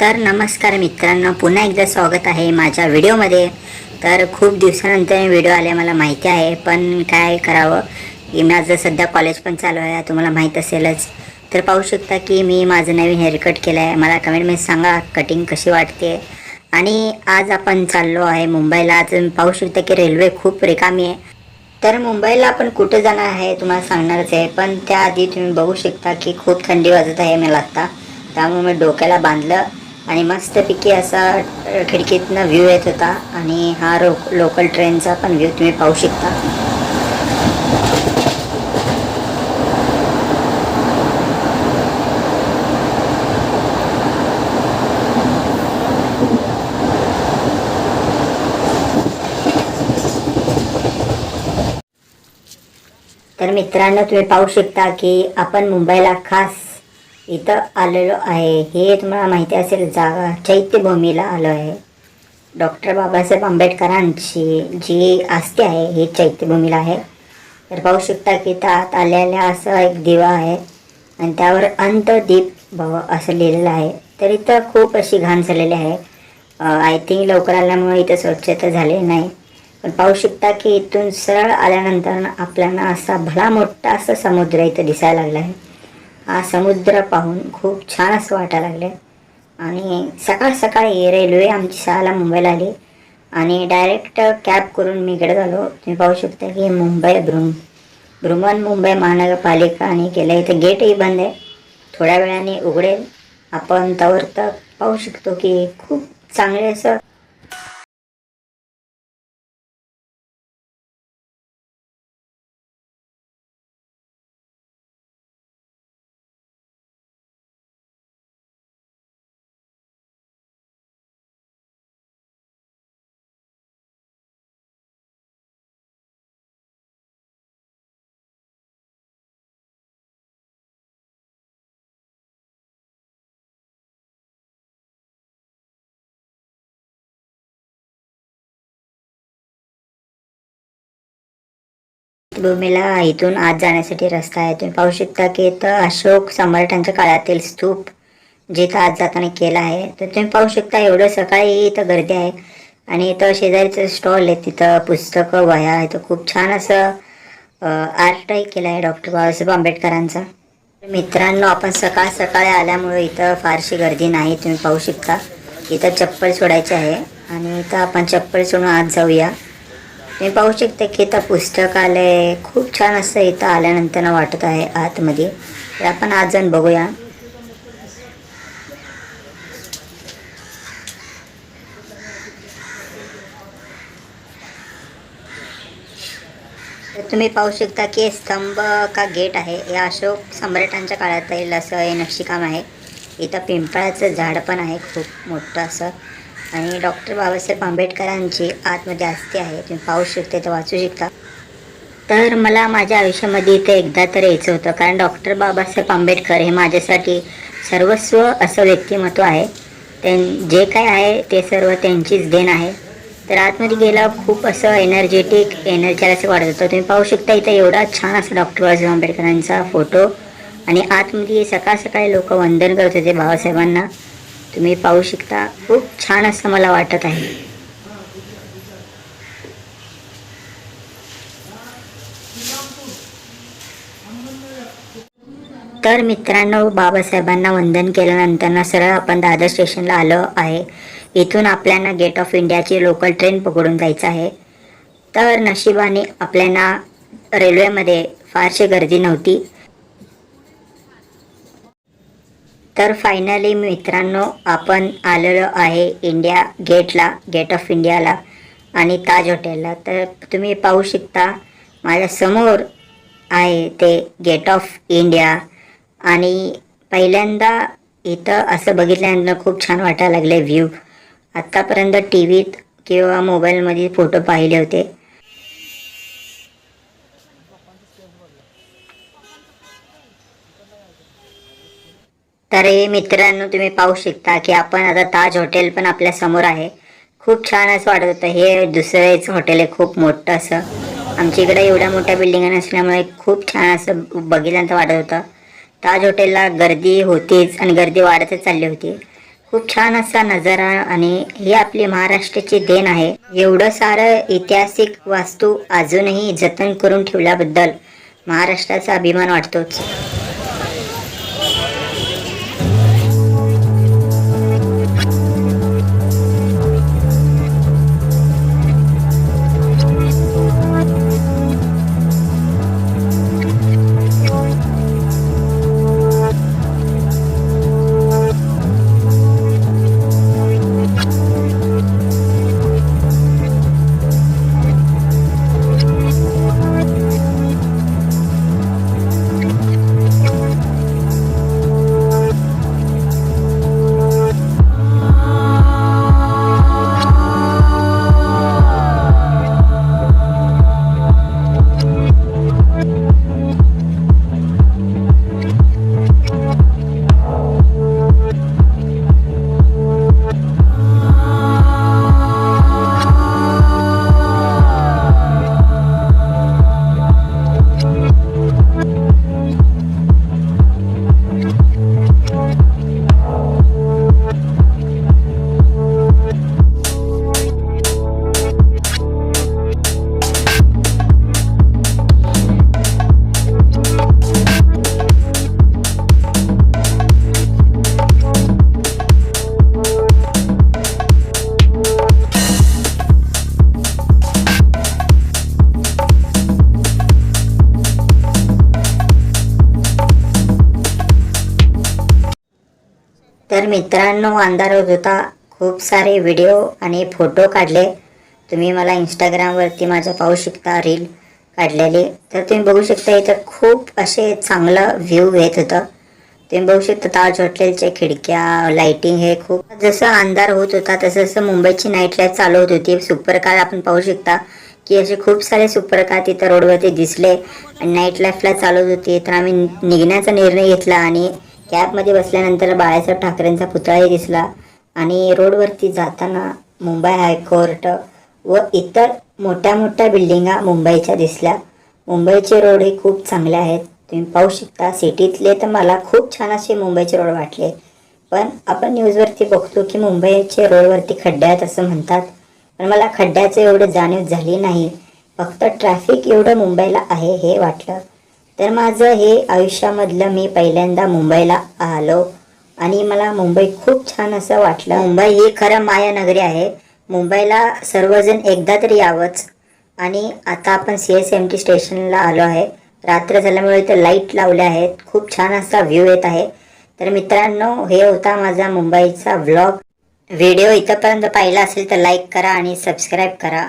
तर नमस्कार मित्रांनो, पुन्हा एकदा स्वागत आहे माझ्या व्हिडिओमध्ये. तर खूप दिवसानंतर व्हिडिओ आले मला माहिती आहे, पण काय करावं की माझं सध्या कॉलेज पण चालू आहे, तुम्हाला माहीत असेलच. तर पाहू शकता की मी माझं नवीन हेअरकट केलं आहे. मला कमेंटमध्ये सांगा कटिंग कशी वाटते. आणि आज आपण चाललो आहे मुंबईला. आज पाहू शकता की रेल्वे खूप रिकामी आहे. तर मुंबईला आपण कुठे जाणार आहे तुम्हाला सांगणारच आहे, पण त्याआधी तुम्ही बघू शकता की खूप थंडी वाजत आहे मला आत्ता. त्यामुळे मी डोक्याला बांधलं आणि मस्तपैकी असा खिडकीतनं व्ह्यू येत होता. आणि हा लोकल ट्रेनचा पण व्ह्यू तुम्ही पाहू शकता. तर मित्रांनो, तुम्ही पाहू शकता की आपण मुंबईला खास इथं आलेलो आहे. हे तुम्हाला माहिती असेल, जागा चैत्यभूमीला आलो आहे. डॉक्टर बाबासाहेब आंबेडकरांची जी आस्ती आहे ही चैत्यभूमीला आहे. तर पाहू शकता की त्यात आलेल्या असं एक दिवा आहे आणि त्यावर अंतदीप भव असं लिहिलेलं आहे. तर इथं खूप अशी घाण झालेली आहे. आय थिंक लवकर आल्यामुळे इथं स्वच्छता झाली नाही. पण पाहू शकता की इथून सरळ आल्यानंतर आपल्याला असा भला मोठा असा समुद्र इथं दिसायला लागला आहे. हा समुद्र पाहून खूप छान असं वाटायला लागलं. आणि सकाळ सकाळी रेल्वे आमची 6ला मुंबईला आली आणि डायरेक्ट कॅब करून मी इकडे झालो. तुम्ही पाहू शकता की मुंबई बृहन मुंबई महानगरपालिकाने केलं. इथं गेटही बंद आहे, थोड्या वेळाने उघडेल. आपण त्यावर तर पाहू शकतो की खूप चांगले असं भूमीला इथून आत जाण्यासाठी रस्ता आहे. तुम्ही पाहू शकता की इथं अशोक सम्राटांच्या काळातील स्तूप जिथं आत जाताना केला आहे. तर तुम्ही पाहू शकता एवढं सकाळी इथं गर्दी आहे. आणि इथं शेजारीचं स्टॉल आहे, तिथं पुस्तकं वह्या. इथं खूप छान असं आर्टही केलं आहे डॉक्टर बाबासाहेब आंबेडकरांचा. मित्रांनो, आपण सकाळ सकाळी आल्यामुळे इथं फारशी गर्दी नाही. तुम्ही पाहू शकता इथं चप्पल सोडायची आहे आणि इथं आपण चप्पल सोडून आत जाऊया. तुम्ही पाहू शकता की इथं पुस्तकालय खूप छान असं इथं आल्यानंतर वाटत आहे आतमध्ये. तर आपण आज जाऊन बघूया. तर तुम्ही पाहू शकता की स्तंभ का गेट आहे, हे अशोक सम्राटांच्या काळातील असं हे नक्षीकाम आहे. इथं पिंपळाचं झाड पण आहे खूप मोठं असं. आणि डॉक्टर बाबासाहेब आंबेडकरांची आतमध्ये आस्ती आहे, तुम्ही पाहू शकता, इथं वाचू शकता. तर मला माझ्या आयुष्यामध्ये इथे एकदा तर यायचं होतं, कारण डॉक्टर बाबासाहेब आंबेडकर हे माझ्यासाठी सर्वस्व असं व्यक्तिमत्व आहे. जे काय आहे ते सर्व त्यांचीच देण आहे. तर आतमध्ये गेला खूप असं एनर्जी असं वाटत होतं. तुम्ही पाहू शकता इथं एवढा छान असं डॉक्टर बाबासाहेब आंबेडकरांचा फोटो. आणि आतमध्ये सकाळ सकाळी लोक वंदन करत होते बाबासाहेबांना. तुम्ही पाहू शकता खूप छान असं मला वाटत आहे. तर मित्रांनो, बाबासाहेबांना वंदन केल्यानंतर सरळ आपण दादर स्टेशनला आलो आहे. इथून आपल्याला गेट ऑफ इंडियाची लोकल ट्रेन पकडून जायचं आहे. तर नशिबाने आपल्याला रेल्वेमध्ये फारशी गर्दी नव्हती. तर फायनली मित्रांनो, आपण आलेलो आहे इंडिया गेटला, गेट ऑफ इंडियाला आणि ताज हॉटेलला. तर तुम्ही पाहू शकता माझ्या समोर आहे ते गेट ऑफ इंडिया. आणि पहिल्यांदा इथं असं बघितल्यानंतर खूप छान वाटायला लागले व्ह्यू. आत्तापर्यंत टी व्हीत किंवा मोबाईलमध्ये फोटो पाहिले होते. तर हे मित्रांनो, तुम्ही पाहू शकता की आपण आता ताज हॉटेल पण आपल्या समोर आहे. खूप छान असं वाटत होतं. हे दुसरेच हॉटेल आहे खूप मोठं असं. आमच्या इकडे एवढ्या मोठ्या बिल्डिंगा नसल्यामुळे खूप छान असं बघितल्यानंतर वाटत होतं. ताज हॉटेलला गर्दी होतीच आणि गर्दी वाढतच चालली होती. खूप छान असा नजारा आणि ही आपली महाराष्ट्राची देण आहे. एवढं सारं ऐतिहासिक वास्तू अजूनही जतन करून ठेवल्याबद्दल महाराष्ट्राचा अभिमान वाटतोच. तर मित्रांनो, अंधार होत होता. खूप सारे व्हिडिओ आणि फोटो काढले. तुम्ही मला इंस्टाग्रामवरती माझं पाहू शकता, रील काढलेले. तर तुम्ही बघू शकता इथं खूप असे चांगलं व्ह्यू येत होतं. तुम्ही बघू शकता ताज हॉटेलच्या खिडक्या, लाइटिंग हे खूप. जसं अंधार होत होता तसं जसं मुंबईची नाईट लाईफ चालू होत होती. सुपर कार आपण पाहू शकता की असे खूप सारे सुपर कार तिथं रोडवरती दिसले आणि नाईट लाईफला चालवत होती. तर आम्ही निघण्याचा निर्णय घेतला आणि कॅबमध्ये बसल्यानंतर बाळासाहेब ठाकरेंचा पुतळाही दिसला आणि रोडवरती जाताना मुंबई हायकोर्ट व इतर मोठ्या मोठ्या बिल्डिंगा मुंबईच्या दिसल्या. मुंबईचे रोड हे खूप चांगले आहेत. तुम्ही पाहू शकता सिटीतले तर मला खूप छान असे मुंबईचे रोड वाटले. पण आपण न्यूजवरती बघतो की मुंबईचे रोडवरती खड्डे आहेत असं म्हणतात. पण मला खड्ड्याचं एवढं जाणीव झाली नाही. फक्त ट्रॅफिक एवढं मुंबईला आहे हे वाटलं. तर माझं हे आयुष्यामधलं मी पहिल्यांदा मुंबईला आलो आणि मला मुंबई खूप छान असं वाटलं. मुंबई ही खरं मायानगरी आहे. मुंबईला सर्वजण एकदा तरी यावंच. आणि आता आपण CSMT स्टेशनला आलो आहे. रात्र झाल्यामुळे इथं लाईट लावल्या आहेत. खूप छान असा व्ह्यू येत आहे. तर मित्रांनो, हे होता माझा मुंबईचा व्लॉग. व्हिडिओ इथंपर्यंत पाहिला असेल तर लाईक करा आणि सबस्क्राईब करा.